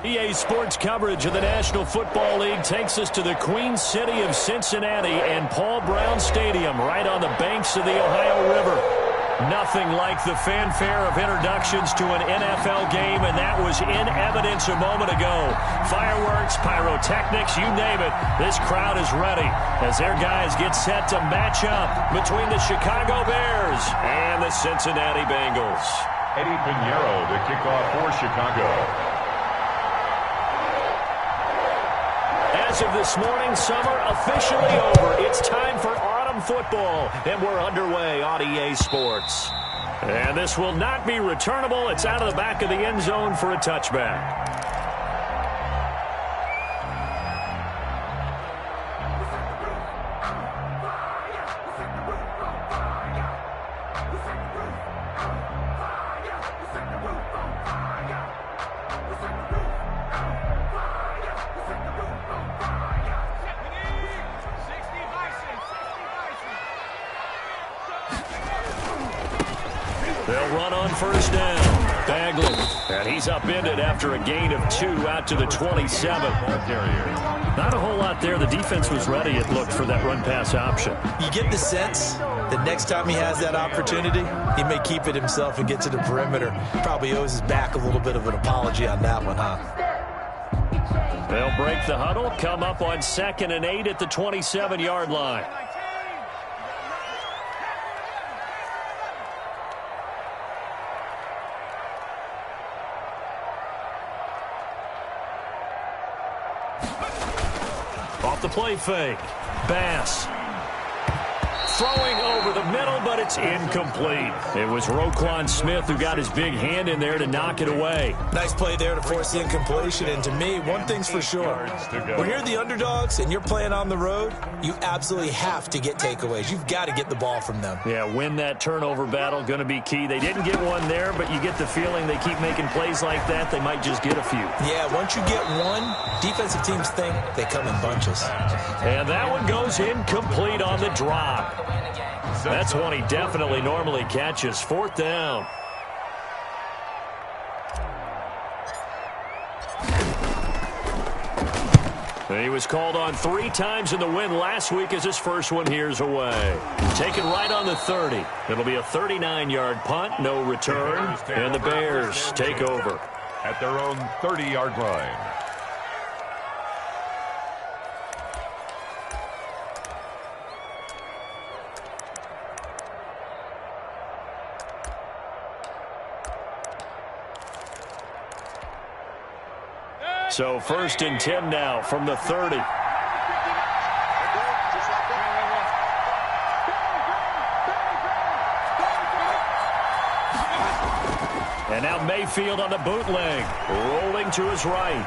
EA Sports coverage of the National Football League takes us to the Queen City of Cincinnati and Paul Brown Stadium right on the banks of the Ohio River. Nothing like the fanfare of introductions to an NFL game, and that was in evidence a moment ago. Fireworks, pyrotechnics, you name it. This crowd is ready as their guys get set to match up between the Chicago Bears and the Cincinnati Bengals. Eddie Pinheiro to kick off for Chicago. As of this morning, summer officially over. It's time for autumn football, and we're underway on EA Sports. And this will not be returnable. It's out of the back of the end zone for a touchback. They'll run on first down. Bagley. And he's upended after a gain of 2 out to the 27. Not a whole lot there. The defense was ready, it looked, for that run-pass option. You get the sense that next time he has that opportunity, he may keep it himself and get to the perimeter. Probably owes his back a little bit of an apology on that one, huh? They'll break the huddle, come up on 2nd and 8 at the 27-yard line. Off the play fake. Bass. Throwing over the middle, but it's incomplete. It was Roquan Smith who got his big hand in there to knock it away. Nice play there to force the incompletion. And to me, one thing's for sure. When you're the underdogs and you're playing on the road, you absolutely have to get takeaways. You've got to get the ball from them. Yeah, win that turnover battle, going to be key. They didn't get one there, but you get the feeling they keep making plays like that, they might just get a few. Yeah, once you get one, defensive teams think they come in bunches. And that one goes incomplete on the drop. That's one he definitely normally catches. 4th down. He was called on 3 times in the win last week as his first one here's away. Taken right on the 30. It'll be a 39-yard punt, no return, and the Bears take over. At their own 30-yard line. So 1st and 10 now from the 30. And now Mayfield on the bootleg, rolling to his right.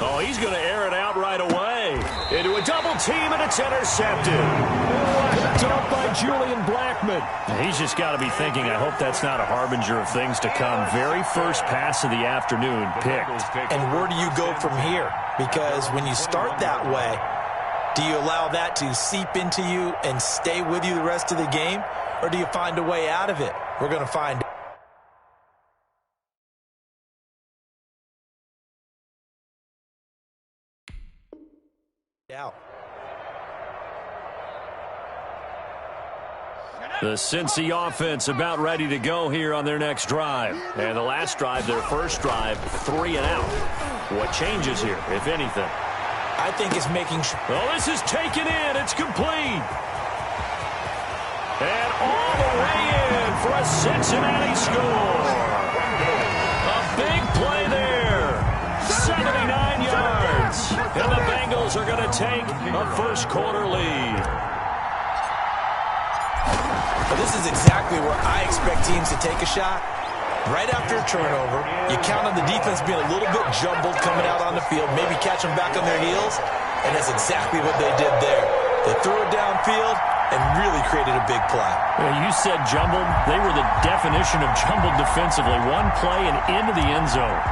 Oh, he's going to air it out right away. Into a double team, and it's intercepted. Picked off by Julian Blackmon. He's just got to be thinking, I hope that's not a harbinger of things to come. Very first pass of the afternoon picked. And where do you go from here? Because when you start that way, do you allow that to seep into you and stay with you the rest of the game? Or do you find a way out of it? We're going to find out. The Cincy offense about ready to go here on their next drive. And the last drive, their first drive, 3 and out. What changes here, if anything? I think it's making sure. Oh, this is taken in. It's complete. And all the way in for a Cincinnati score. A big play there. 79 yards. And the Bengals are going to take a first-quarter lead. Well, this is exactly where I expect teams to take a shot. Right after a turnover, you count on the defense being a little bit jumbled coming out on the field, maybe catch them back on their heels, and that's exactly what they did there. They threw it downfield and really created a big play. You said jumbled. They were the definition of jumbled defensively. One play and into the end zone.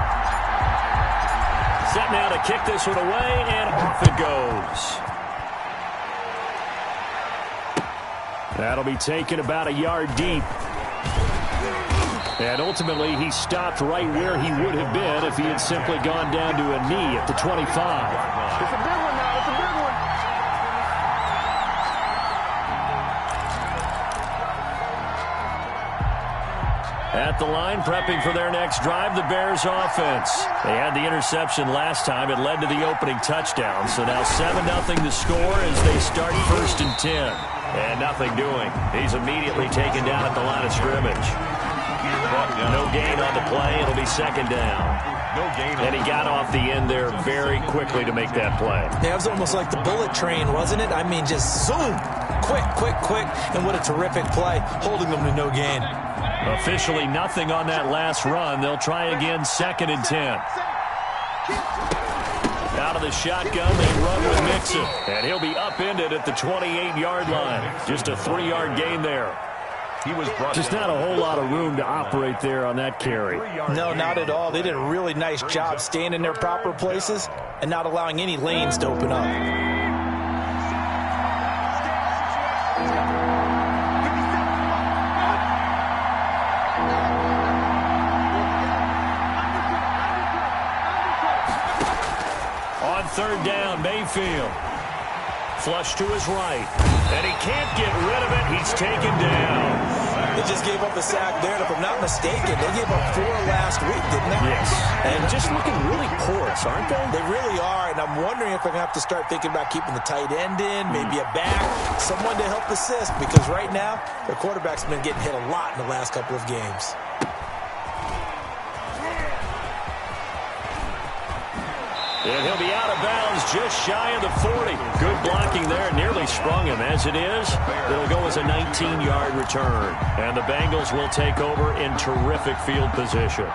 Set now to kick this one away, and off it goes. That'll be taken about a yard deep. And ultimately, he stopped right where he would have been if he had simply gone down to a knee at the 25. It's a big one now. It's a big one. At the line, prepping for their next drive, the Bears offense. They had the interception last time. It led to the opening touchdown. So now 7-0 to score as they start 1st and 10. And nothing doing. He's immediately taken down at the line of scrimmage. No gain on the play. It'll be 2nd down. No gain. And he got off the end there very quickly to make that play. Yeah, it was almost like the bullet train, wasn't it? I mean, just zoom. Quick, quick, quick. And what a terrific play, holding them to no gain. Officially nothing on that last run. They'll try again 2nd and 10. Out of the shotgun, they run with Mixon. And he'll be upended at the 28-yard line. Just a 3-yard gain there. He was brought Just down. not a whole lot of room to operate there on that carry. No, not at all. They did a really nice job staying in their proper places and not allowing any lanes to open up. On 3rd down, Mayfield. Flush to his right. And he can't get rid of it. He's taken down. They just gave up a sack there, and if I'm not mistaken, they gave up 4 last week, didn't they? Yes. And just looking really porous, aren't they? They really are, and I'm wondering if I'm going to have to start thinking about keeping the tight end in, maybe a back, someone to help assist, because right now, their quarterback's been getting hit a lot in the last couple of games. And he'll be out of bounds just shy of the 40. Good blocking there. Nearly sprung him. As it is, it'll go as a 19-yard return. And the Bengals will take over in terrific field position.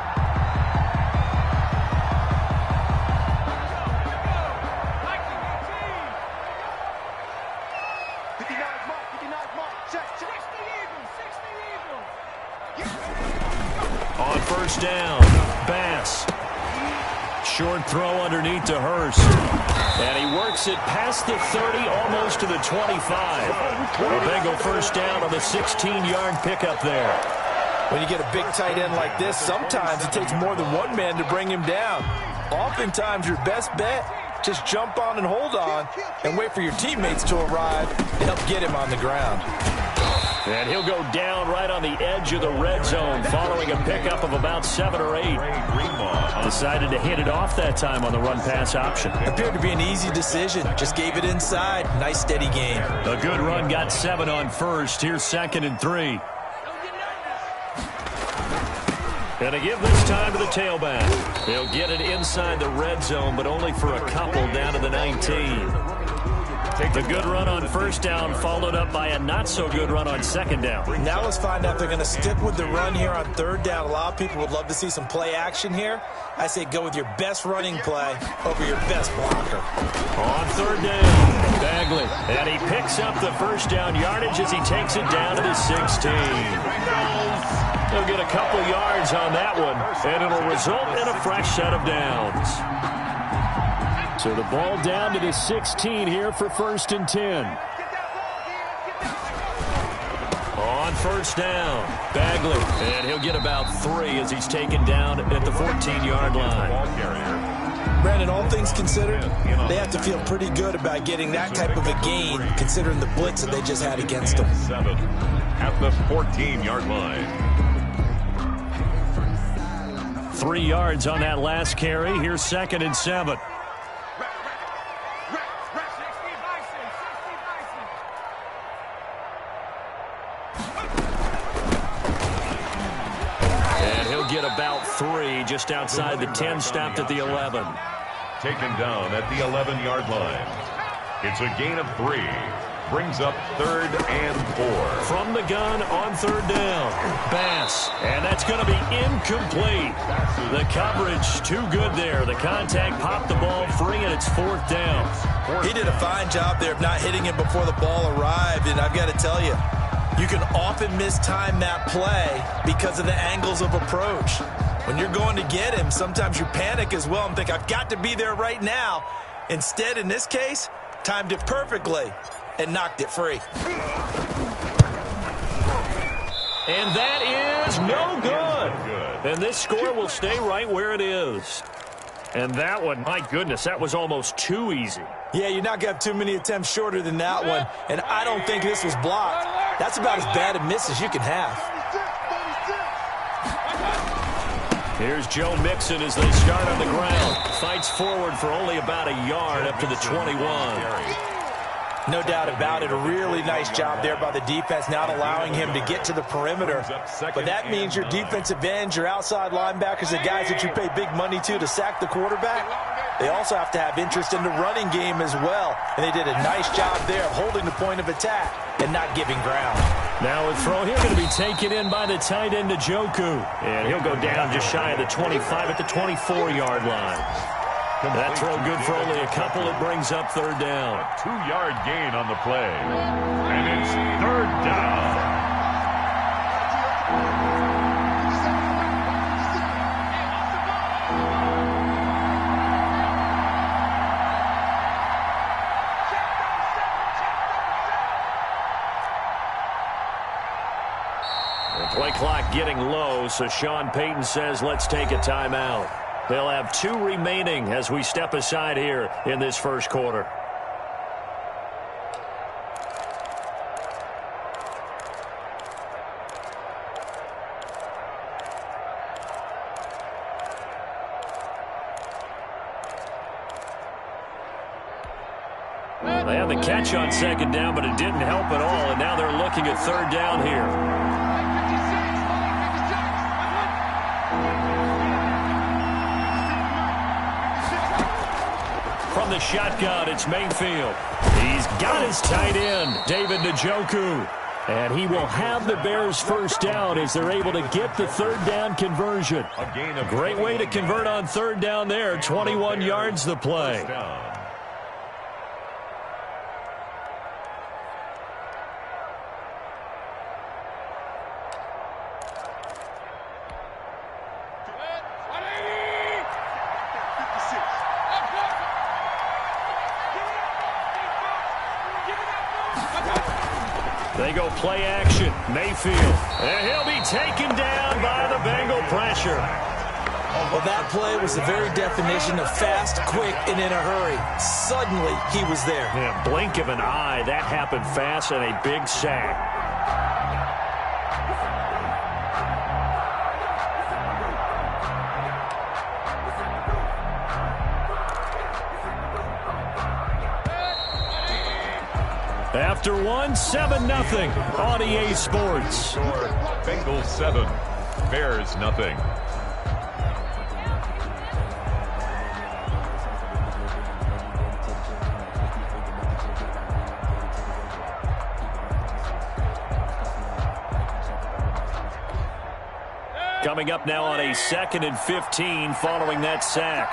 On 1st down, Bass. Short throw underneath to Hurst. And he works it past the 30, almost to the 25. A Bengal 1st down on the 16-yard pickup there. When you get a big tight end like this, sometimes it takes more than one man to bring him down. Oftentimes, your best bet, just jump on and hold on and wait for your teammates to arrive to help get him on the ground. And he'll go down right on the edge of the red zone following a pickup of about 7 or 8. Decided to hit it off that time on the run-pass option. Appeared to be an easy decision. Just gave it inside. Nice, steady gain. A good run got 7 on 1st. Here's 2nd and 3. Gonna give this time to the tailback. He'll get it inside the red zone, but only for a couple down to the 19. The good run on 1st down followed up by a not-so-good run on 2nd down. Now let's find out if they're going to stick with the run here on 3rd down. A lot of people would love to see some play action here. I say go with your best running play over your best blocker. On 3rd down, Bagley. And he picks up the 1st down yardage as he takes it down to the 16. He'll get a couple yards on that one, and it'll result in a fresh set of downs. So the ball down to the 16 here for 1st and 10. On 1st down, Bagley. And he'll get about 3 as he's taken down at the 14-yard line. Brandon, all things considered, they have to feel pretty good about getting that type of a gain, considering the blitz that they just had against them. 7 at the 14-yard line. 3 yards on that last carry. Here's 2nd and 7. Get about 3 just outside the 10, stopped at the 11. Taken down at the 11-yard line. It's a gain of 3. Brings up 3rd and 4. From the gun on 3rd down, Bass. And that's going to be incomplete. The coverage too good there. The contact popped the ball free, and it's 4th down. He did a fine job there of not hitting it before the ball arrived, and I've got to tell you, you can often mistime that play because of the angles of approach. When you're going to get him, sometimes you panic as well and think, I've got to be there right now. Instead, in this case, timed it perfectly and knocked it free. And that is no good. And this score will stay right where it is. And that one, my goodness, that was almost too easy. Yeah, you're not going to have too many attempts shorter than that one. And I don't think this was blocked. That's about as bad a miss as you can have. Here's Joe Mixon as they start on the ground. Fights forward for only about a yard up to the 21. No doubt about it. A really nice job there by the defense, not allowing him to get to the perimeter. But that means your defensive ends, your outside linebackers, the guys that you pay big money to sack the quarterback, they also have to have interest in the running game as well. And they did a nice job there of holding the point of attack and not giving ground. Now a throw here going to be taken in by the tight end, Njoku. And he'll go down just shy of the 25 at the 24-yard line. That throw good for only a couple. It brings up third down. 2-yard gain on the play. And it's third down. The play clock getting low, so Sean Payton says let's take a timeout. They'll have 2 remaining as we step aside here in this first quarter. They had the catch on second down, but it didn't help at all, and now they're looking at third down here. From the shotgun, it's Mayfield. He's got his tight end, David Njoku. And he will have the Bears first down as they're able to get the third down conversion. A great way to convert on third down there. 21 yards the play. They go play action. Mayfield. And he'll be taken down by the Bengal pressure. Well, that play was the very definition of fast, quick, and in a hurry. Suddenly, he was there. Yeah, blink of an eye. That happened fast and a big sack. After 7-0 on EA Sports. Bengals 7, Bears nothing. Coming up now on a 2nd and 15 following that sack.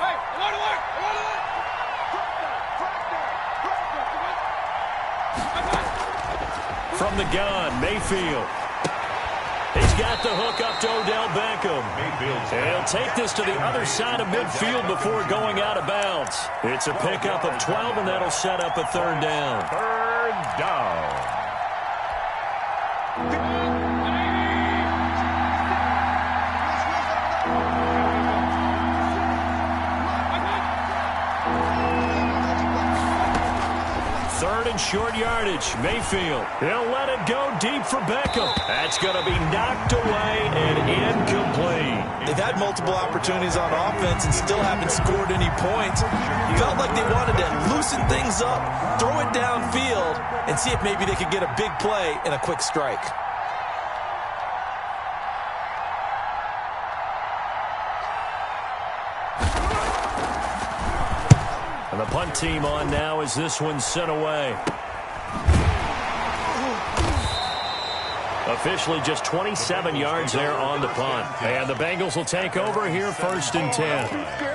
From the gun, Mayfield. He's got the hook up to Odell Beckham. He'll take this to the other side of midfield before going out of bounds. It's a pickup of 12, and that'll set up a third down. Third down. Third and short yardage. Mayfield. He'll let it go deep for Beckham. That's going to be knocked away and incomplete. They've had multiple opportunities on offense and still haven't scored any points. Felt like they wanted to loosen things up, throw it downfield, and see if maybe they could get a big play and a quick strike. And the punt team on now as this one's sent away. Officially just 27 yards there on the punt. And the Bengals will take over here 1st and 10.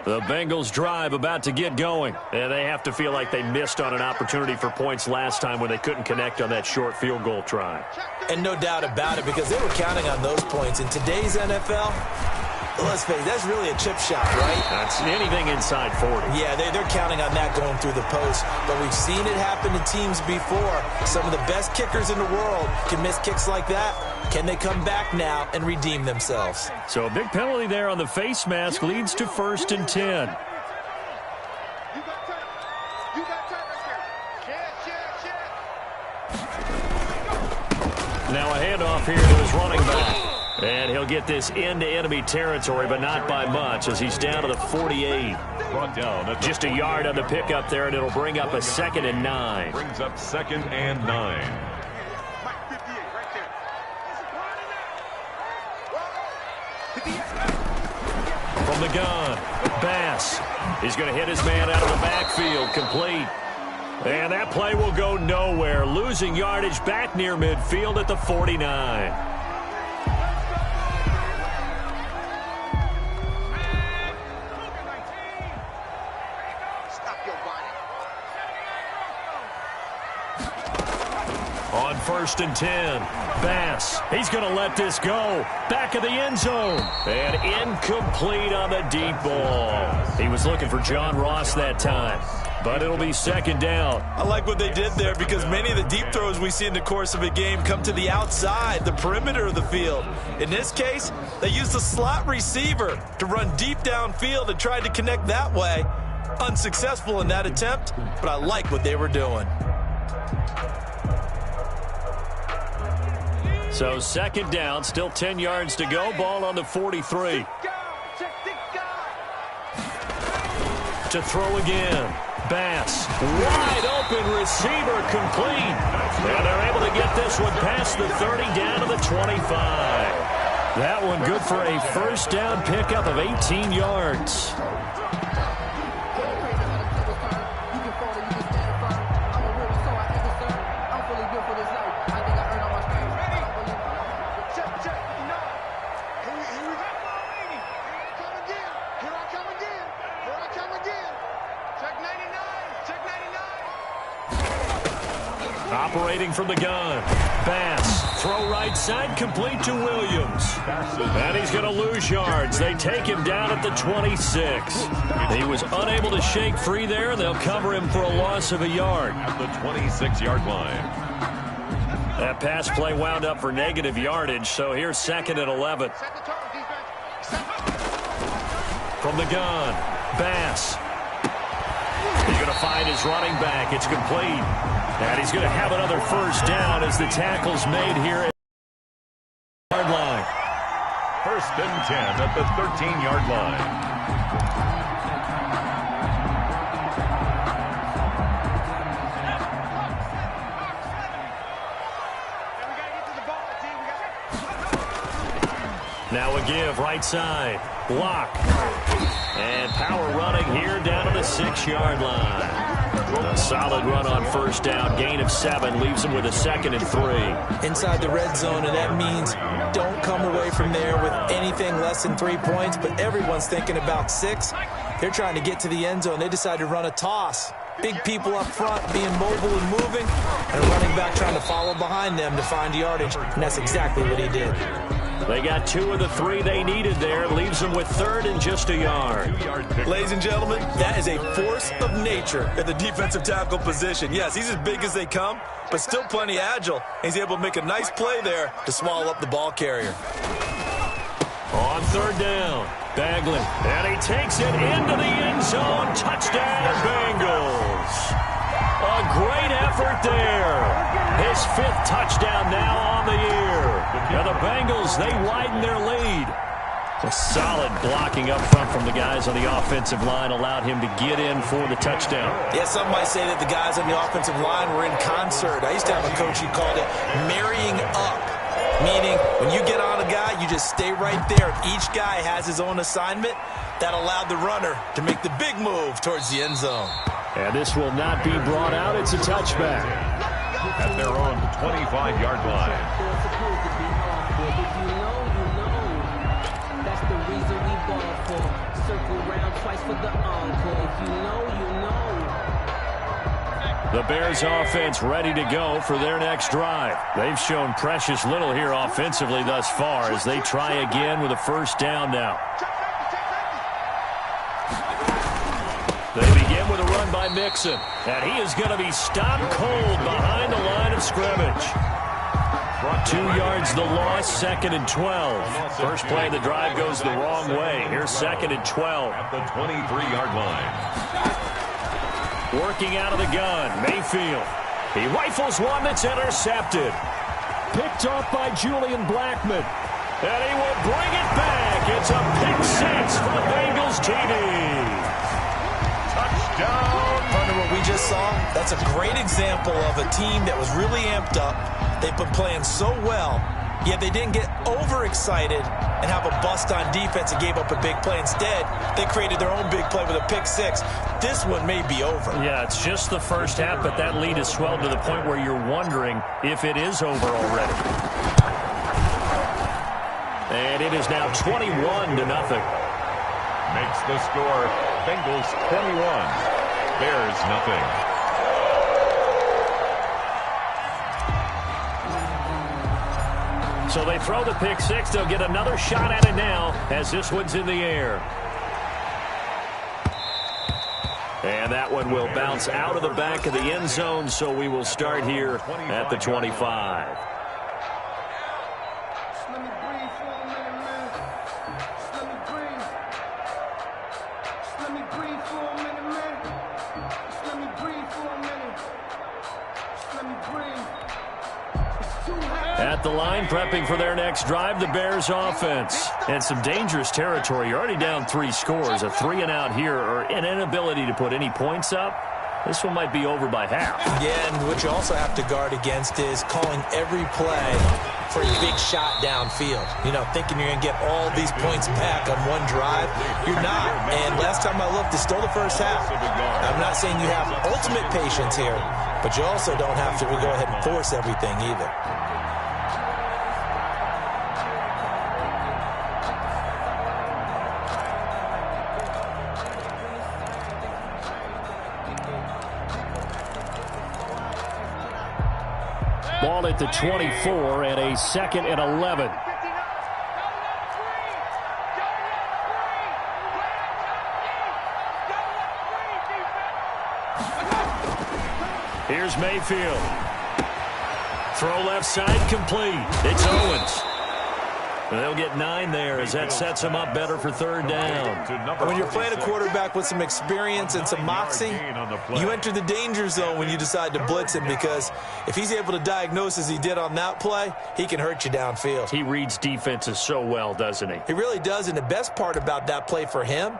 The Bengals drive about to get going. And they have to feel like they missed on an opportunity for points last time when they couldn't connect on that short field goal try. And no doubt about it, because they were counting on those points. In today's NFL, let's face it, that's really a chip shot, right? That's anything inside 40. Yeah, they're counting on that going through the post. But we've seen it happen to teams before. Some of the best kickers in the world can miss kicks like that. Can they come back now and redeem themselves? So a big penalty there on the face mask leads to 1st and 10. Now a handoff here to his running back. And he'll get this into enemy territory, but not by much as he's down to the 48. Brought down at Just a yard on the pickup there, and it'll bring up a 2nd and 9. brings up 2nd and 9. From the gun, Bass. He's going to hit his man out of the backfield, complete. And that play will go nowhere, losing yardage back near midfield at the 49. On 1st and 10, Bass. He's going to let this go. Back of the end zone. And incomplete on the deep ball. He was looking for John Ross that time. But it'll be 2nd down. I like what they did there because many of the deep throws we see in the course of a game come to the outside, the perimeter of the field. In this case, they used the slot receiver to run deep downfield and tried to connect that way. Unsuccessful in that attempt, but I like what they were doing. So 2nd down, still 10 yards to go. Ball on the 43. To throw again. Bass. Wide open receiver complete. And they're able to get this one past the 30 down to the 25. That one good for a 1st down pickup of 18 yards. Operating from the gun. Bass. Throw right side, complete to Williams. And he's going to lose yards. They take him down at the 26. He was unable to shake free there, and they'll cover him for a loss of a yard. At the 26-yard line. That pass play wound up for negative yardage, so here's 2nd and 11. From the gun, Bass. He's going to find his running back. It's complete. And he's going to have another 1st down as the tackle's made here at the yard line. 1st and 10 at the 13-yard line. Now a give, right side. Block. And power running here down to the 6-yard line. A solid run on 1st down. Gain of 7 leaves him with a 2nd and 3. Inside the red zone, and that means don't come away from there with anything less than 3 points, but everyone's thinking about 6. They're trying to get to the end zone. They decide to run a toss. Big people up front being mobile and moving, and a running back trying to follow behind them to find yardage, and that's exactly what he did. They got 2 of the 3 they needed there. Leaves them with 3rd and just a yard. Ladies and gentlemen, that is a force of nature at the defensive tackle position. Yes, he's as big as they come, but still plenty agile. He's able to make a nice play there to swallow up the ball carrier. On 3rd down, Bagley. And he takes it into the end zone. Touchdown, Bengals. A great effort there. His 5th touchdown now on the year. Now the Bengals, they widen their lead. A solid blocking up front from the guys on the offensive line allowed him to get in for the touchdown. Yeah, some might say that the guys on the offensive line were in concert. I used to have a coach who called it marrying up, meaning when you get on a guy, you just stay right there. Each guy has his own assignment. That allowed the runner to make the big move towards the end zone. And this will not be brought out. It's a touchback. At their own 25-yard line. That's the reason we ball for. Circle round twice for the encore. If you know, you know. The Bears offense ready to go for their next drive. They've shown precious little here offensively thus far as they try again with a first down now. They begin with a run by Mixon, and he is going to be stopped cold behind the line of scrimmage. 2 yards the loss, 2nd and 12. First play of the drive goes the wrong way. Here's 2nd and 12. At the 23-yard line. Working out of the gun, Mayfield. He rifles one that's intercepted. Picked off by Julian Blackmon. And he will bring it back. It's a pick six for the Bengals TD. Touchdown. Partner, what we just saw, that's a great example of a team that was really amped up. They've been playing so well, yet they didn't get overexcited and have a bust on defense and gave up a big play. Instead, they created their own big play with a pick six. This one may be over. Yeah, it's just the first half, but that lead has swelled to the point where you're wondering if it is over already. And it is now 21-0. Makes the score Bengals 21, Bears nothing. So they throw the pick six. They'll get another shot at it now as this one's in the air. And that one will bounce out of the back of the end zone, so we will start here at the 25. At the line, prepping for their next drive, the Bears offense. And some dangerous territory. You're already down 3 scores. A 3-and-out here, or an inability to put any points up. This one might be over by half. Yeah, and what you also have to guard against is calling every play for a big shot downfield. You know, thinking you're going to get all these points back on one drive. You're not. And last time I looked, it's still the first half. I'm not saying you have ultimate patience here, but you also don't have to go ahead and force everything either. Ball at the 24 and a 2nd and 11. Here's Mayfield. Throw left side complete. It's Owens. They'll get 9 there as that sets him up better for 3rd down. When you're playing a quarterback with some experience and some moxie, you enter the danger zone when you decide to blitz him, because if he's able to diagnose as he did on that play, he can hurt you downfield. He reads defenses so well, doesn't he? He really does, and the best part about that play for him,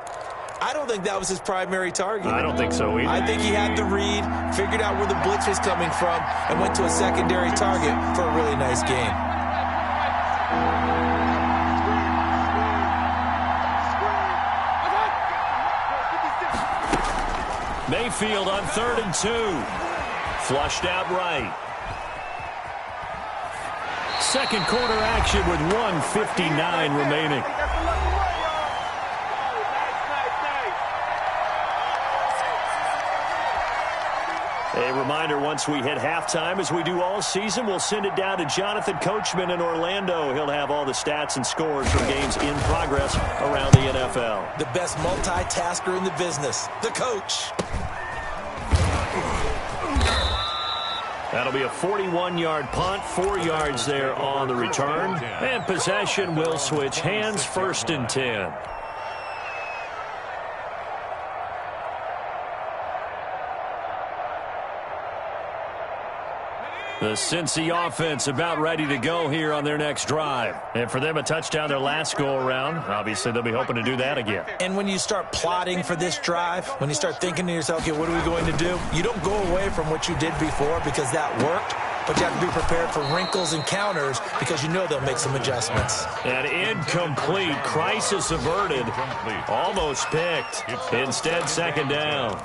I don't think that was his primary target. I don't think so either. I think he had the read, figured out where the blitz was coming from, and went to a secondary target for a really nice game. Mayfield on 3rd and 2. Flushed out right. Second quarter action with 1:59 remaining. A reminder, once we hit halftime, as we do all season, we'll send it down to Jonathan Coachman in Orlando. He'll have all the stats and scores from games in progress around the NFL. The best multitasker in the business, the coach. That'll be a 41-yard punt, 4 yards there on the return. And possession will switch hands, 1st and 10. The Cincy offense about ready to go here on their next drive. And for them, a touchdown their last go-around. Obviously, they'll be hoping to do that again. And when you start plotting for this drive, when you start thinking to yourself, okay, what are we going to do? You don't go away from what you did before because that worked, but you have to be prepared for wrinkles and counters because you know they'll make some adjustments. And incomplete. Crisis averted. Almost picked. Instead, 2nd down.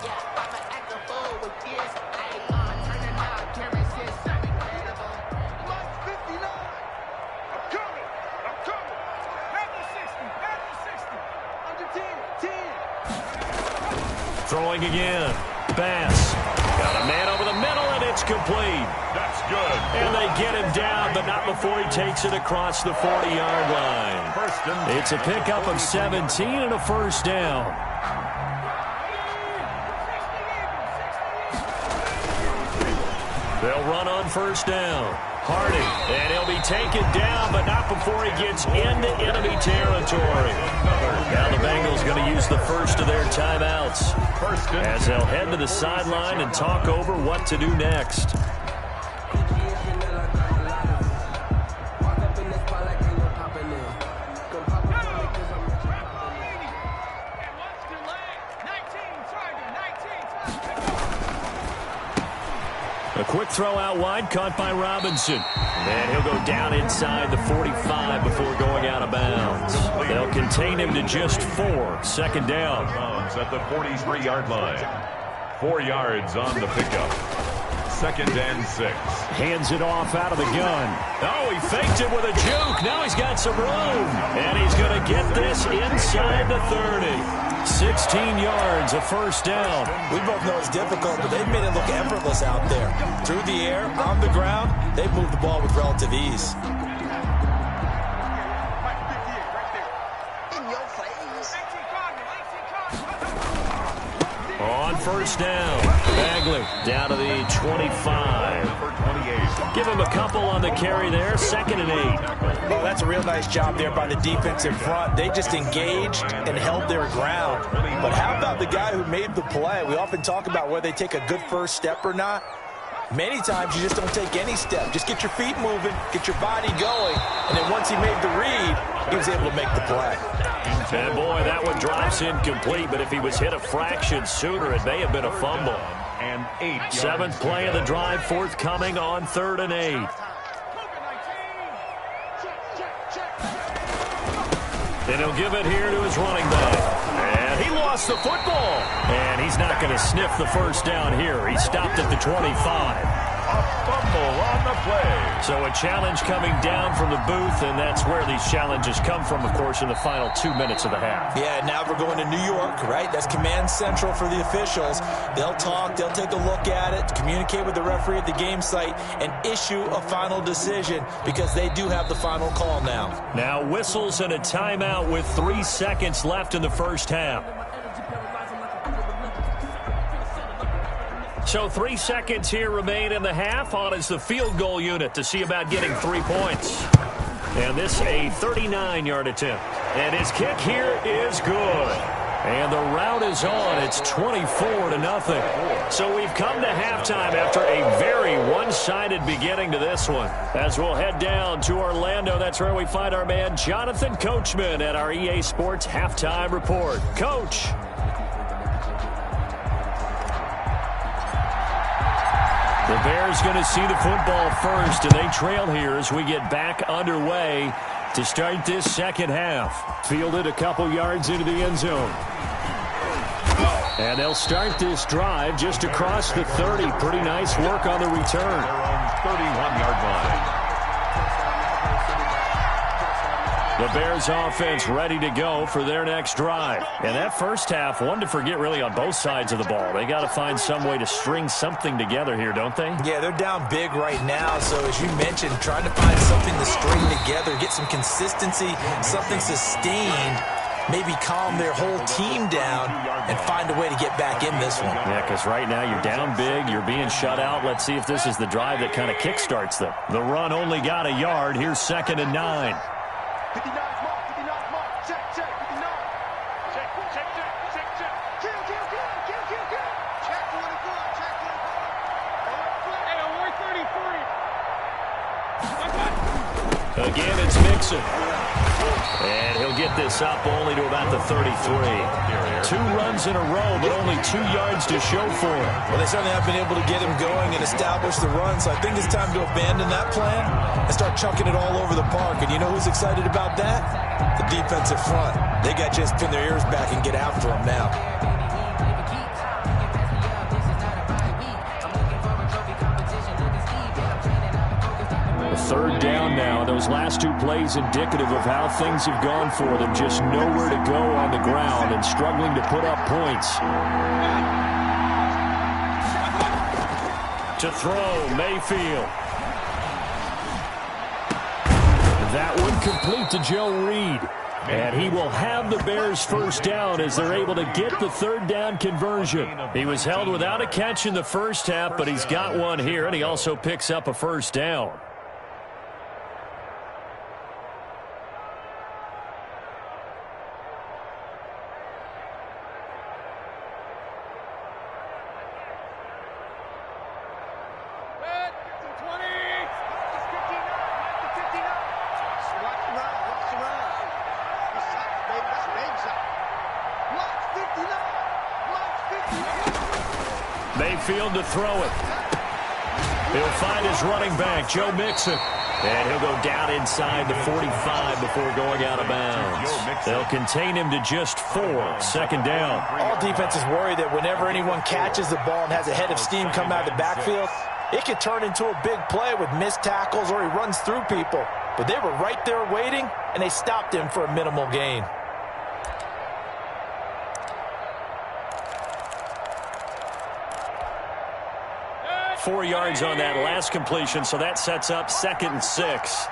throwing again. Bass. Got a man over the middle, and it's complete. That's good. And they get him down, but not before he takes it across the 40-yard line. It's a pickup of 17 and a first down. They'll run on first down. Harding, and he'll be taken down, but not before he gets into enemy territory. Now the Bengals going to use the first of their timeouts as they'll head to the sideline and talk over what to do next. A quick throw out wide, caught by Robinson. And he'll go down inside the 45 before going out of bounds. They'll contain him to just 4. Second down. At the 43-yard line. 4 yards on the pickup. Second and 6. Hands it off out of the gun. Oh, he faked it with a juke. Now he's got some room. And he's going to get this inside the 30. 16 yards, a first down. We both know it's difficult, but they've made it look effortless out there. Through the air, on the ground, they've moved the ball with relative ease. On first down, Bagley down to the 25. Give him a couple on the carry there, 2nd and 8. Well, that's a real nice job there by the defensive front. They just engaged and held their ground. But how about the guy who made the play? We often talk about whether they take a good first step or not. Many times you just don't take any step. Just get your feet moving, get your body going, and then once he made the read, he was able to make the play. And boy, that one drops incomplete, but if he was hit a fraction sooner, it may have been a fumble. And 8. 7th play of the drive, forthcoming on 3rd and 8. And he'll give it here to his running back. And he lost the football. And he's not going to sniff the first down here. He stopped at the 25. A fumble on the play. So a challenge coming down from the booth, and that's where these challenges come from, of course, in the final 2 minutes of the half. Yeah, now we're going to New York, right? That's command central for the officials. They'll talk, they'll take a look at it, communicate with the referee at the game site, and issue a final decision because they do have the final call now. Now whistles and a timeout with 3 seconds left in the first half. So 3 seconds here remain in the half. On is the field goal unit to see about getting 3 points. And this a 39-yard attempt. And his kick here is good. And the route is on. It's 24-0. So we've come to halftime after a very one-sided beginning to this one. As we'll head down to Orlando, that's where we find our man Jonathan Coachman at our EA Sports Halftime Report. Coach. The Bears going to see the football first, and they trail here as we get back underway to start this second half. Fielded a couple yards into the end zone. And they'll start this drive just across the 30. Pretty nice work on the return. They're on 31-yard line. The Bears offense ready to go for their next drive. And that first half, one to forget really on both sides of the ball. They got to find some way to string something together here, don't they? Yeah, they're down big right now. So as you mentioned, trying to find something to string together, get some consistency, something sustained, maybe calm their whole team down and find a way to get back in this one. Yeah, because right now you're down big, you're being shut out. Let's see if this is the drive that kind of kickstarts them. The run only got a yard. Here's 2nd and 9. 59 mark, 59 mark, check, 59. Check. Kill. Check 44. Hey, I'm 133. Again, it's Mixon. And he'll get this up only to about the 33. 2 runs in a row, but only 2 yards to show for it. Well, they certainly have been able to get him going and establish the run, so I think it's time to abandon that plan and start chunking it all over the park. And you know who's excited about that? The defensive front. They got to just pin their ears back and get after him now. Third down now. Those last two plays indicative of how things have gone for them. Just nowhere to go on the ground and struggling to put up points. To throw, Mayfield. That one complete to Joe Reed. And he will have the Bears first down as they're able to get the third down conversion. He was held without a catch in the first half, but he's got one here, and he also picks up a first down. Mayfield to throw it. He'll find his running back, Joe Mixon. And he'll go down inside the 45 before going out of bounds. They'll contain him to just 4. Second down. All defenses worry that whenever anyone catches the ball and has a head of steam come out of the backfield, it could turn into a big play with missed tackles or he runs through people. But they were right there waiting, and they stopped him for a minimal gain. Four yards on that last completion, so that sets up 2nd and 6.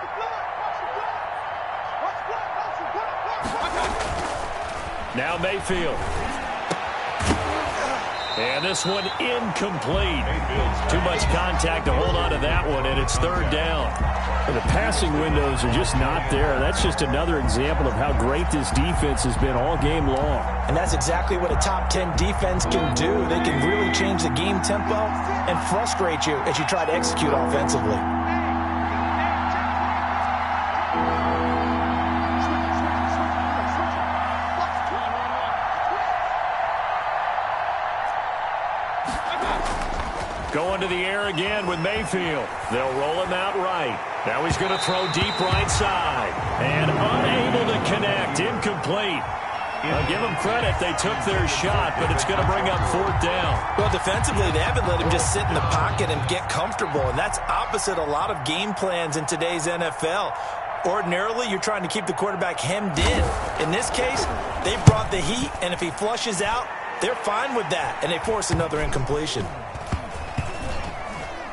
Now Mayfield. And this one incomplete. Too much contact to hold on to that one, and it's third down. And the passing windows are just not there. That's just another example of how great this defense has been all game long. And that's exactly what a top 10 defense can do. They can really change the game tempo and frustrate you as you try to execute offensively. Going to the air again with Mayfield. They'll roll him out right. Now he's going to throw deep right side. And unable to connect. Incomplete. I'll give them credit. They took their shot, but it's going to bring up 4th down. Well, defensively, they haven't let him just sit in the pocket and get comfortable, and that's opposite a lot of game plans in today's NFL. Ordinarily, you're trying to keep the quarterback hemmed in. In this case, they brought the heat, and if he flushes out, they're fine with that, and they force another incompletion.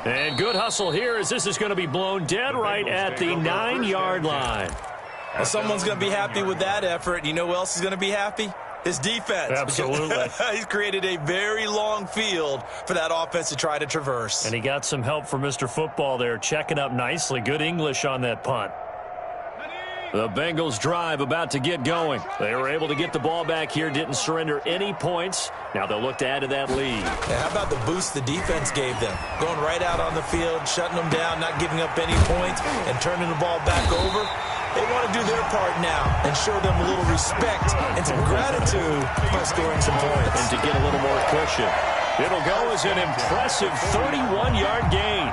And good hustle here as this is going to be blown dead right at the 9-yard line. Well, someone's going to be happy with that effort. You know who else is going to be happy? His defense. Absolutely. He's created a very long field for that offense to try to traverse. And he got some help from Mr. Football there, checking up nicely. Good English on that punt. The Bengals drive about to get going. They were able to get the ball back here, didn't surrender any points. Now they'll look to add to that lead. Yeah, how about the boost the defense gave them? Going right out on the field, shutting them down, not giving up any points, and turning the ball back over. They want to do their part now and show them a little respect and some gratitude by scoring some points. And to get a little more cushion. It'll go as an impressive 31-yard gain.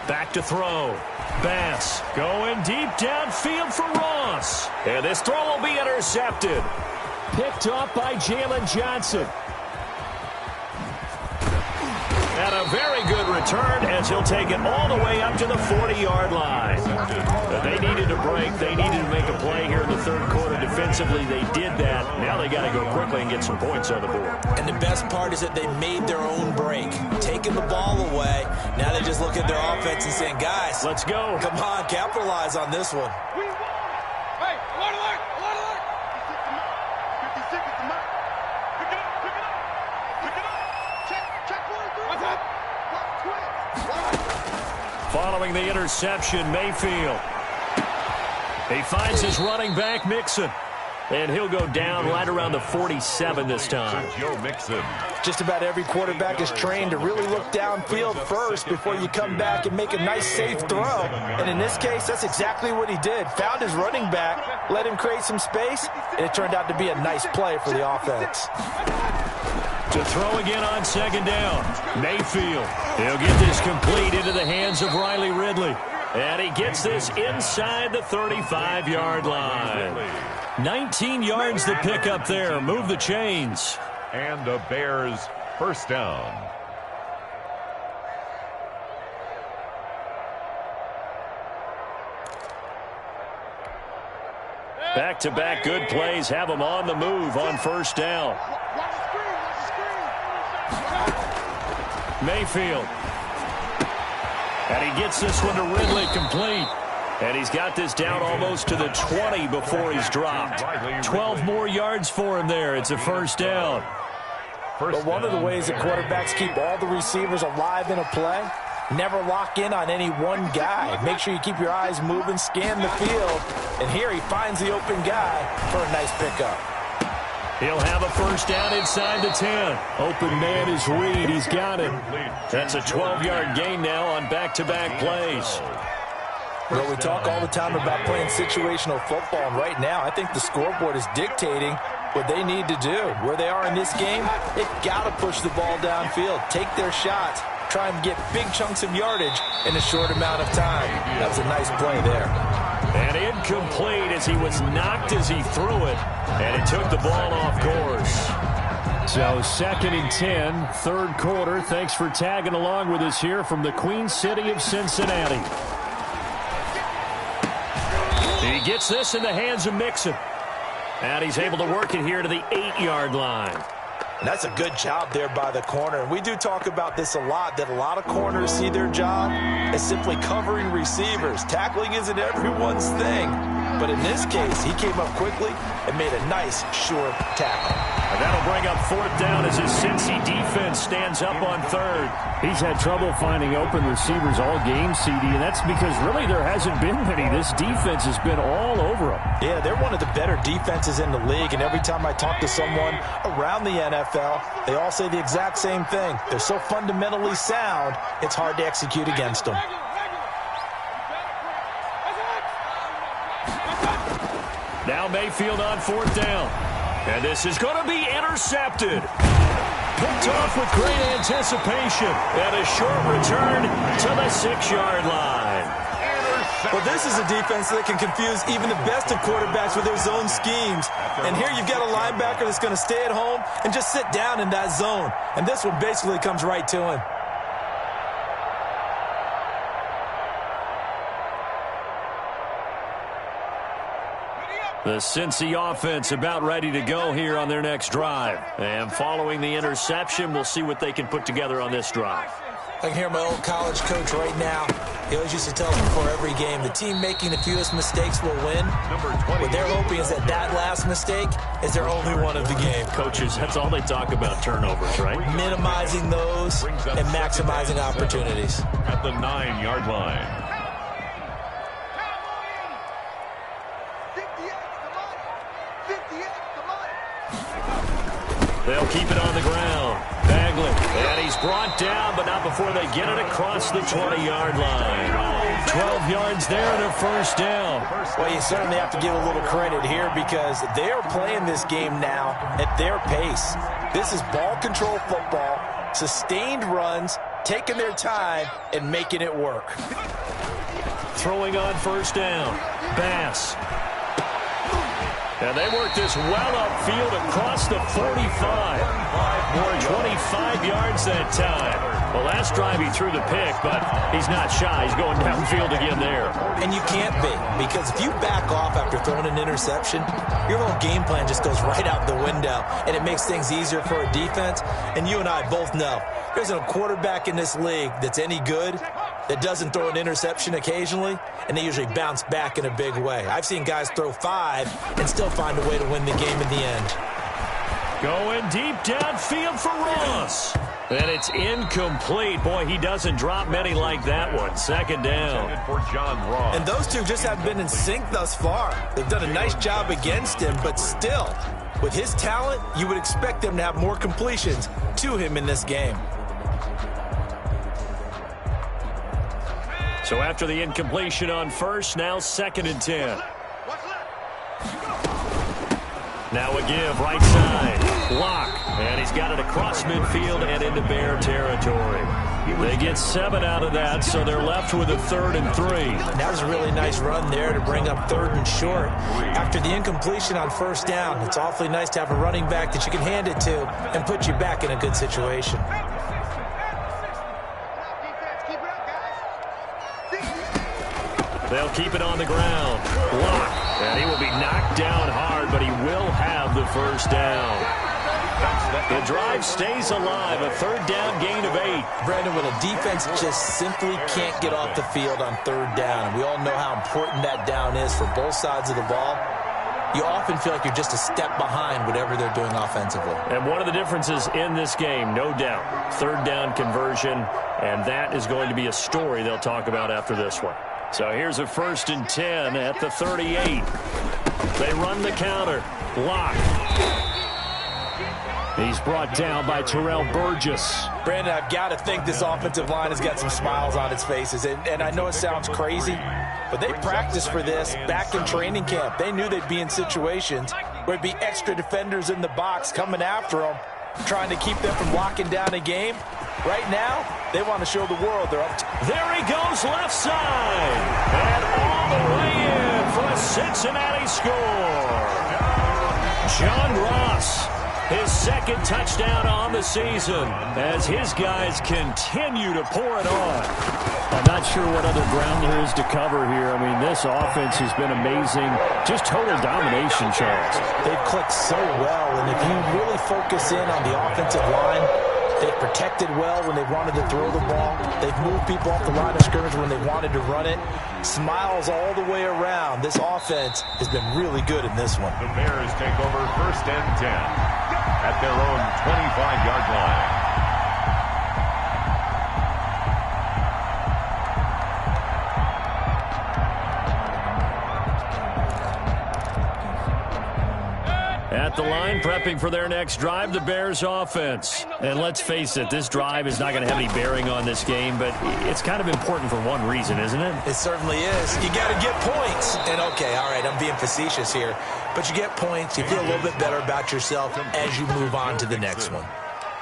Back to throw. Bass going deep downfield for Ross. And this throw will be intercepted. Picked off by Jalen Johnson. And a very good return as he'll take it all the way up to the 40-yard line. But they needed a break. They needed to make a play here in the third quarter. Defensively, they did that. Now they got to go quickly and get some points on the board. And the best part is that they made their own break. Taking the ball away. Now they just look at their offense and saying, guys, let's go. Come on, capitalize on this one. Hey, alert, alert, alert, alert. 50 seconds to mark. Pick it up, pick it up. Pick it up. Check 43. What's up? Following the interception, Mayfield. He finds his running back, Mixon. And he'll go down right around the 47 this time. Joe Mixon. Just about every quarterback is trained to really look downfield first before you come back and make a nice, safe throw. And in this case, that's exactly what he did. Found his running back, let him create some space, and it turned out to be a nice play for the offense. To throw again on second down, Mayfield. He'll get this complete into the hands of Riley Ridley. And he gets this inside the 35-yard line. 19 yards to pick up there. Move the chains. And the Bears first down. Back-to-back good plays have them on the move on first down. Mayfield. And he gets this one to Ridley complete. And he's got this down almost to the 20 before he's dropped. 12 more yards for him there. It's a first down. But one of the ways that quarterbacks keep all the receivers alive in a play, never lock in on any one guy. Make sure you keep your eyes moving, scan the field. And here he finds the open guy for a nice pickup. He'll have a first down inside the 10. Open man is Reed. He's got him. That's a 12-yard gain now on back-to-back plays. Well, we talk all the time about playing situational football, and right now I think the scoreboard is dictating what they need to do. Where they are in this game, they've got to push the ball downfield, take their shots, try and get big chunks of yardage in a short amount of time. That was a nice play there. And incomplete as he was knocked as he threw it, and it took the ball off course. So 2nd and 10, third quarter. Thanks for tagging along with us here from the Queen City of Cincinnati. He gets this in the hands of Mixon. And he's able to work it here to the 8-yard line. And that's a good job there by the corner. And we do talk about this a lot, that a lot of corners see their job as simply covering receivers. Tackling isn't everyone's thing. But in this case, he came up quickly and made a nice, short tackle. And that'll bring up 4th down as his Cincy defense stands up on 3rd. He's had trouble finding open receivers all game, CD, and that's because really there hasn't been many. This defense has been all over him. Yeah, they're one of the better defenses in the league, and every time I talk to someone around the NFL, they all say the exact same thing. They're so fundamentally sound, it's hard to execute against them. Now Mayfield on 4th down. And this is going to be intercepted. Picked off with great anticipation. And a short return to the 6-yard line. Well, this is a defense that can confuse even the best of quarterbacks with their zone schemes. And here you've got a linebacker that's going to stay at home and just sit down in that zone. And this one basically comes right to him. The Cincy offense about ready to go here on their next drive. And following the interception, we'll see what they can put together on this drive. I can hear my old college coach right now. He always used to tell us before every game, the team making the fewest mistakes will win. What they're hoping is that that last mistake is their only one of the game. Coaches, that's all they talk about, turnovers, right? Minimizing those and maximizing opportunities. At the 9-yard line. They'll keep it on the ground. Bagley. And he's brought down, but not before they get it across the 20-yard line. 12 yards there and a first down. Well, you certainly have to give a little credit here because they are playing this game now at their pace. This is ball control football, sustained runs, taking their time, and making it work. Throwing on first down. Bass. And they work this well upfield across the 45. More 25 yards that time. Well, last drive he threw the pick, but he's not shy. He's going downfield again there. And you can't be, because if you back off after throwing an interception, your whole game plan just goes right out the window, and it makes things easier for a defense. And you and I both know there's a quarterback in this league that's any good that doesn't throw an interception occasionally, and they usually bounce back in a big way. I've seen guys throw 5 and still find a way to win the game in the end. Going deep downfield for Ross. And it's incomplete. Boy, he doesn't drop many like that one. Second down. For John Ross. And those two just haven't been in sync thus far. They've done a nice job against him, but still, with his talent, you would expect them to have more completions to him in this game. So after the incompletion on first, now 2nd and 10. Now a give right side. Lock, and he's got it across midfield and into Bear territory. They get 7 out of that, so they're left with a 3rd and 3. That was a really nice run there to bring up 3rd and short. After the incompletion on 1st down, it's awfully nice to have a running back that you can hand it to and put you back in a good situation. They'll keep it on the ground. Lock, and he will be knocked down hard, but he will have the 1st down. The drive stays alive, a 3rd down gain of 8. Brandon, when a defense just simply can't get off the field on 3rd down, and we all know how important that down is for both sides of the ball, you often feel like you're just a step behind whatever they're doing offensively. And one of the differences in this game, no doubt, 3rd down conversion, and that is going to be a story they'll talk about after this one. So here's a 1st and 10 at the 38. They run the counter. Lock. He's brought down by Terrell Burgess. Brandon, I've got to think this offensive line has got some smiles on its faces. And I know it sounds crazy, but they practiced for this back in training camp. They knew they'd be in situations where there'd be extra defenders in the box coming after them, trying to keep them from locking down a game. Right now, they want to show the world they're up to. There he goes, left side. And all the way in for a Cincinnati score. John Ross, his 2nd touchdown on the season as his guys continue to pour it on. I'm not sure what other ground there is to cover here. I mean, this offense has been amazing. Just total domination, Charles. They've clicked so well, and if you really focus in on the offensive line, they've protected well when they wanted to throw the ball. They've moved people off the line of scrimmage when they wanted to run it. Smiles all the way around. This offense has been really good in this one. The Bears take over 1st and 10 at their own 25-yard line. At the line, prepping for their next drive, the Bears offense. And let's face it, this drive is not going to have any bearing on this game, but it's kind of important for one reason, isn't it? It certainly is. You got to get points. And, okay, all right, I'm being facetious here. But you get points, you feel a little bit better about yourself as you move on to the next one.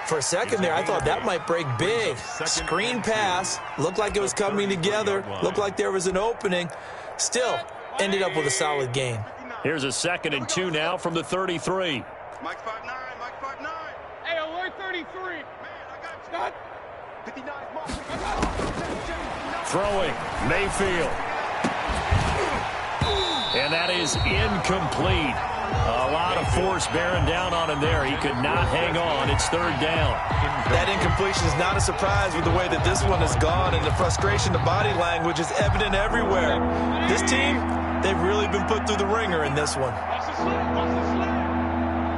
For a second there, I thought that might break big. Screen pass, looked like it was coming together, looked like there was an opening. Still, ended up with a solid gain. Here's a 2nd and 2 now from the 33. Mike 5'9", Mike 5'9". Hey, alert 33. Man, I got you. Stop. 59 Mark. Throwing, Mayfield. And that is incomplete. A lot of force bearing down on him there. He could not hang on. It's 3rd down. That incompletion is not a surprise with the way that this one has gone, and the frustration, the body language is evident everywhere. This team, they've really been put through the ringer in this one. Watch the slide. Watch the slide.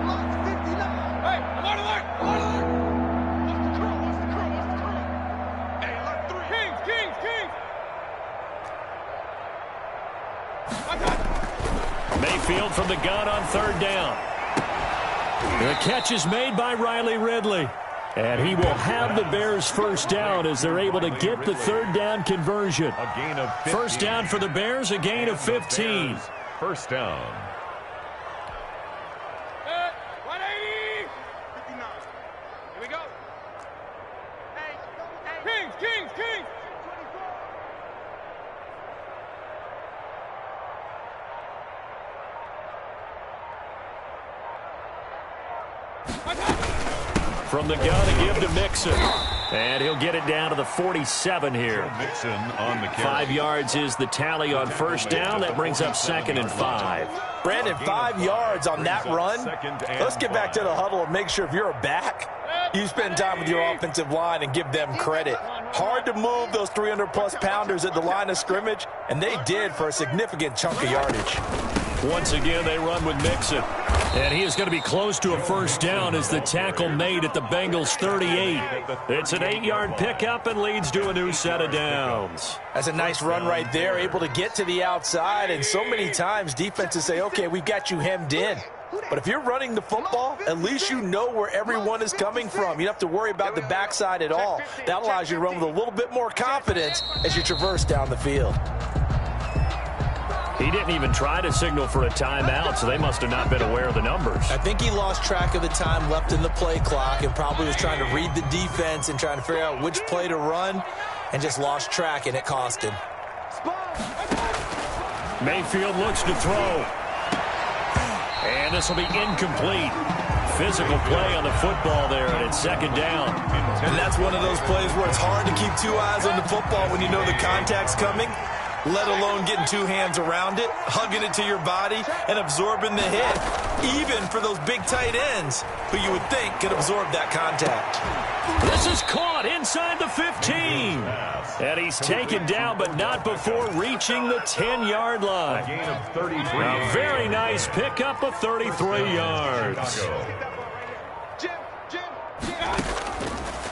Lock 59. Hey, alert, alert, alert, alert. Watch the curl. Watch the curl. Watch the curl. Hey, alert 3. Kings, Kings, Kings. I got it. Mayfield from the gun on 3rd down. The catch is made by Riley Ridley. And he will have the Bears' 1st down as they're able to get the 3rd down conversion. A gain of 15. 1st down for the Bears, a gain of 15. 1st down. 180. 59. Here we go. Kings, Kings, Kings. From the gun, a give to Mixon. And he'll get it down to the 47 here. Mixon on the carry. 5 yards is the tally on 1st down. That brings up 2nd and 5. Brandon, 5 yards on that run. Let's get back to the huddle and make sure if you're a back, you spend time with your offensive line and give them credit. Hard to move those 300-plus pounders at the line of scrimmage, and they did for a significant chunk of yardage. Once again, they run with Mixon. And he is going to be close to a 1st down as the tackle made at the Bengals 38. It's an 8-yard pickup and leads to a new set of downs. That's a nice run right there, able to get to the outside. And so many times defenses say, okay, we've got you hemmed in. But if you're running the football, at least you know where everyone is coming from. You don't have to worry about the backside at all. That allows you to run with a little bit more confidence as you traverse down the field. He didn't even try to signal for a timeout, so they must have not been aware of the numbers. I think he lost track of the time left in the play clock and probably was trying to read the defense and trying to figure out which play to run and just lost track, and it cost him. Mayfield looks to throw. And this will be incomplete. Physical play on the football there, and it's second down. And that's one of those plays where it's hard to keep two eyes on the football when you know the contact's coming, let alone getting two hands around it, hugging it to your body, and absorbing the hit, even for those big tight ends who you would think could absorb that contact. This is caught inside the 15. And he's taken down, but not before reaching the 10-yard line. A gain of 33. A very nice pickup of 33 yards.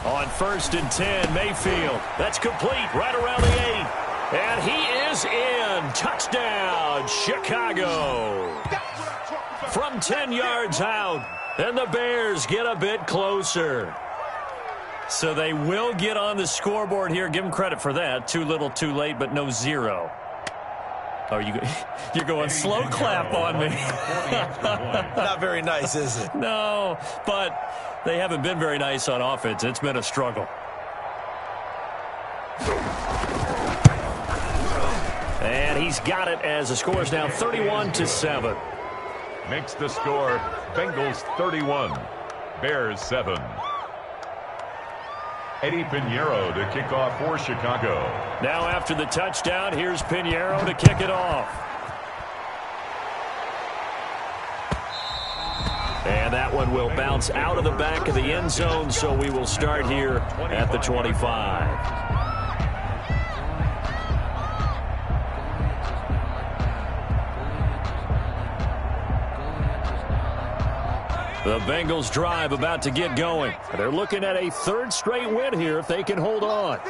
On 1st and 10, Mayfield. That's complete right around the 8. And he is in. Touchdown, Chicago. From 10 yards out. And the Bears get a bit closer. So they will get on the scoreboard here. Give them credit for that. Too little, too late, but no 0. Oh, you're going slow clap on me. Not very nice, is it? No, but they haven't been very nice on offense. It's been a struggle. And he's got it as the score is now 31-7. Makes the score Bengals 31, Bears 7. Eddie Pinheiro to kick off for Chicago. Now after the touchdown, here's Pinheiro to kick it off. And that one will bounce out of the back of the end zone, so we will start here at the 25. The Bengals drive about to get going. They're looking at a 3rd straight win here if they can hold on.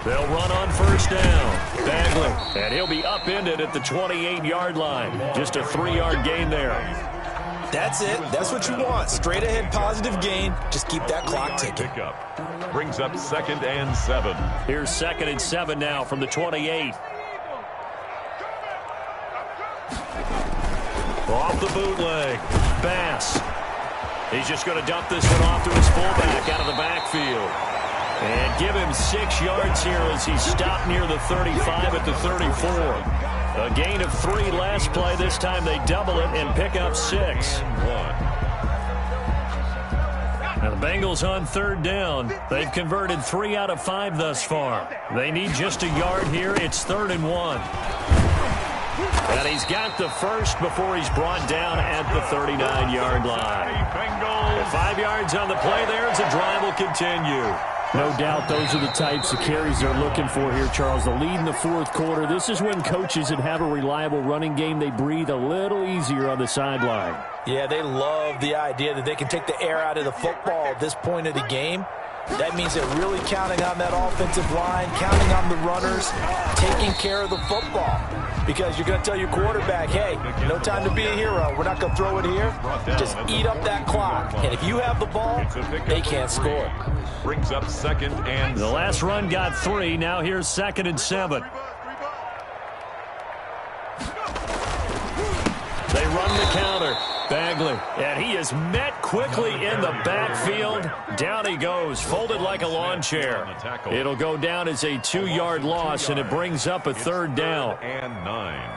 They'll run on 1st down. Bagley, and he'll be upended at the 28-yard line. Just a 3-yard gain there. That's it. That's what you want. Straight ahead positive gain. Just keep that clock ticking. Pickup brings up 2nd and 7. Here's 2nd and 7 now from the 28. Off the bootleg. Bass. He's just going to dump this one off to his fullback out of the backfield. And give him 6 yards here as he stopped near the 35 at the 34. A gain of 3 last play. This time they double it and pick up 6. Now the Bengals on 3rd down. They've converted 3 out of 5 thus far. They need just a yard here. It's 3rd and 1. And he's got the first before he's brought down at the 39-yard line. With 5 yards on the play there, as the drive will continue. No doubt those are the types of carries they're looking for here, Charles. The lead in the 4th quarter. This is when coaches that have a reliable running game, they breathe a little easier on the sideline. Yeah, they love the idea that they can take the air out of the football at this point of the game. That means they're really counting on that offensive line, counting on the runners, taking care of the football. Because you're going to tell your quarterback, hey, no time to be a hero. We're not going to throw it here. Just eat up that clock. And if you have the ball, they can't score. Brings up 2nd and the last run got 3. Now here's 2nd and 7. They run the counter. Bagley, and he is met quickly in the backfield. Down he goes, folded like a lawn chair. It'll go down as a 2-yard loss, and it brings up a 3rd down. And 9.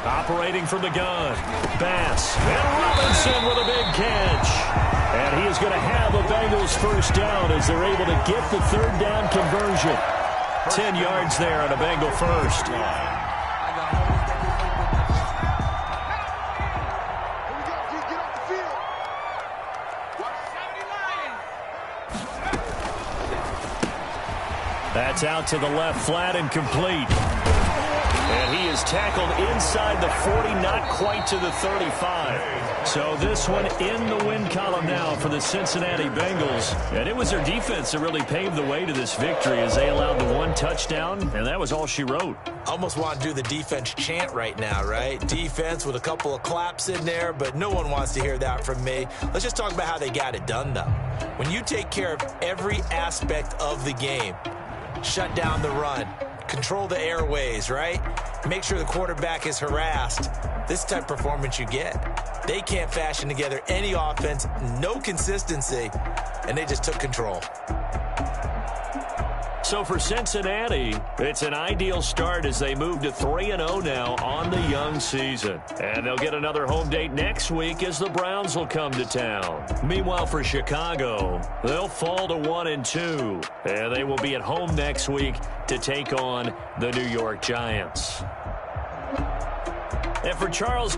Operating from the gun, Bass, and Robinson with a big catch. And he is going to have a Bengals 1st down as they're able to get the 3rd down conversion. 10 yards there on a Bengal 1st. That's out to the left, flat and complete. And he is tackled inside the 40, not quite to the 35. So this one in the win column now for the Cincinnati Bengals. And it was their defense that really paved the way to this victory as they allowed the one touchdown, and that was all she wrote. Almost want to do the defense chant right now, right? Defense with a couple of claps in there, but no one wants to hear that from me. Let's just talk about how they got it done, though. When you take care of every aspect of the game, shut down the run, control the airways, right? Make sure the quarterback is harassed. This type of performance you get. They can't fashion together any offense, no consistency, and they just took control. So for Cincinnati, it's an ideal start as they move to 3-0 now on the young season. And they'll get another home date next week as the Browns will come to town. Meanwhile, for Chicago, they'll fall to 1-2. And they will be at home next week to take on the New York Giants. And for Charles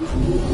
You